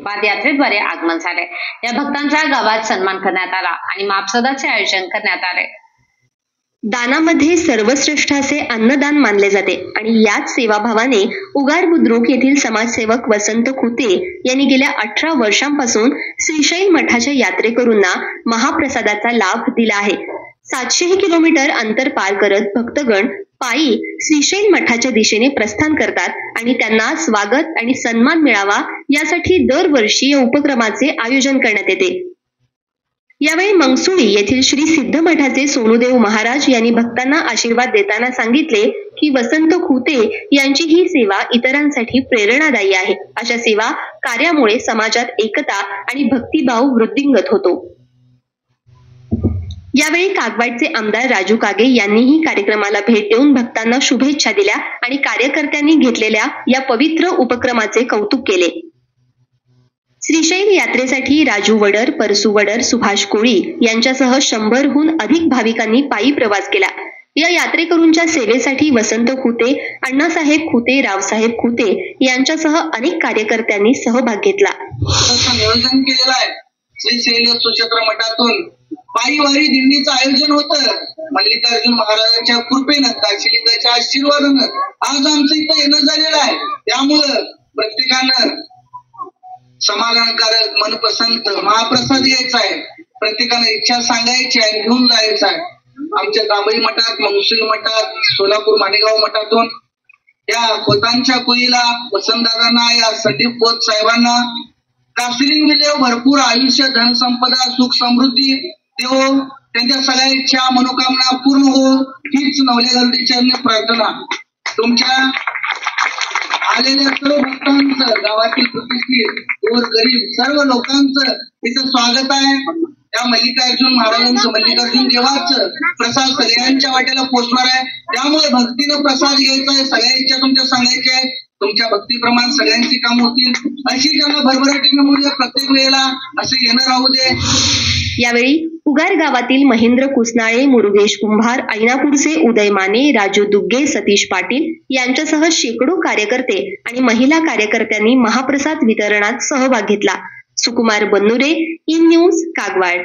पादयात्रेद्वारे आगमन झाले। या भक्तांच्या गावात सन्मान करण्यात आला आणि महाप्रसादाचे आयोजन करण्यात आले। दानामध्ये सर्वश्रेष्ठ असे अन्नदान मानले जाते आणि याच सेवाभावाने उगार बुद्रुक येथील समाजसेवक वसंत खुते यांनी गेल्या 18 वर्षांपासून श्रीशैल मठाच्या यात्रेकरूंना महाप्रसादाचा लाभ दिला आहे। 700 किलोमीटर अंतर पार करत भक्तगण पायी श्रीशैल मठाच्या दिशेने प्रस्थान करतात आणि त्यांना स्वागत आणि सन्मान मिळावा यासाठी दरवर्षी या उपक्रमाचे आयोजन करण्यात येते। यावेळी मंगसुळी येथील श्री सिद्ध मठाचे सोनुदेव महाराज यांनी भक्तांना आशीर्वाद देताना सांगितले की वसंत खुते यांची ही सेवा इतरांसाठी प्रेरणादायी आहे। अशा सेवा कार्यामुळे समाजात एकता आणि भक्तिभाव वृद्धिंगत होतो। यावेळी कागवाडचे आमदार राजू कागे यांनीही कार्यक्रमाला भेट देऊन भक्तांना शुभेच्छा दिल्या आणि कार्यकर्त्यांनी घेतलेल्या या पवित्र उपक्रमाचे कौतुक केले। श्रीशैल यात्रेसाठी राजू वडर, परसू वडर, सुभाष कोळी यांच्यासह 100हून अधिक भाविकांनी पायी प्रवास केला। या यात्रेकरूंच्या सेवेसाठी वसंत खुते, अण्णासाहेब खुते, रावसाहेब खुते यांच्यासह अनेक कार्यकर्त्यांनी सहभाग घेतला। नियोजन केलेलं आहे। श्रीशैल सुक्षेत्र मठातून पायी वारी दिंडीचं आयोजन होतं। मल्लिकार्जुन महाराजांच्या कृपेनं, काशीलिंगाच्या आशीर्वादानं आज आमचं इथं येणं झालेलं आहे। त्यामुळं प्रत्येकानं समाधानकारक, मनपसंत महाप्रसाद घ्यायचा आहे। प्रत्येकाने इच्छा सांगायची आहे, घेऊन जायचं आहे। आमच्या जांभई मठात, मंगसुळी मठात, सोलापूर माणेगाव मठातून या खोतांच्या कुईला वसंतदादांना, या संदीप खोत साहेबांना काशीलिंग देव भरपूर आयुष्य, धन संपदा, सुख समृद्धी देव, त्यांच्या सगळ्या इच्छा मनोकामना पूर्ण हो हीच नवल्या गरुडीचरणी प्रार्थना। तुमच्या आलेल्या सर्व भक्तांचं, गावातील प्रतिष्ठित, गोर गरीब सर्व लोकांचं इथं स्वागत आहे। त्या मल्लिकार्जुन महाराजांचं, मल्लिकार्जुन देवाचं प्रसाद सगळ्यांच्या वाट्याला पोचणार आहे। त्यामुळे भक्तीनं प्रसाद घ्यायचा आहे। सगळ्या इच्छा तुमच्या सांगायच्या आहे। तुमच्या भक्तीप्रमाणे सगळ्यांची काम होतील अशी त्यांना भरभराटीनं म्हणूया प्रत्येक वेळेला असे येणं राहू दे। यावेळी उगार गावातील महेंद्र कुसनाळे, मुरुगेश कुंभार, ऐनापूरचे उदय माने, राजू दुग्गे, सतीश पाटील यांच्यासह शेकडो कार्यकर्ते आणि महिला कार्यकर्त्यांनी महाप्रसाद वितरणात सहभाग घेतला। सुकुमार बन्नुरे, इन न्यूज, कागवाड।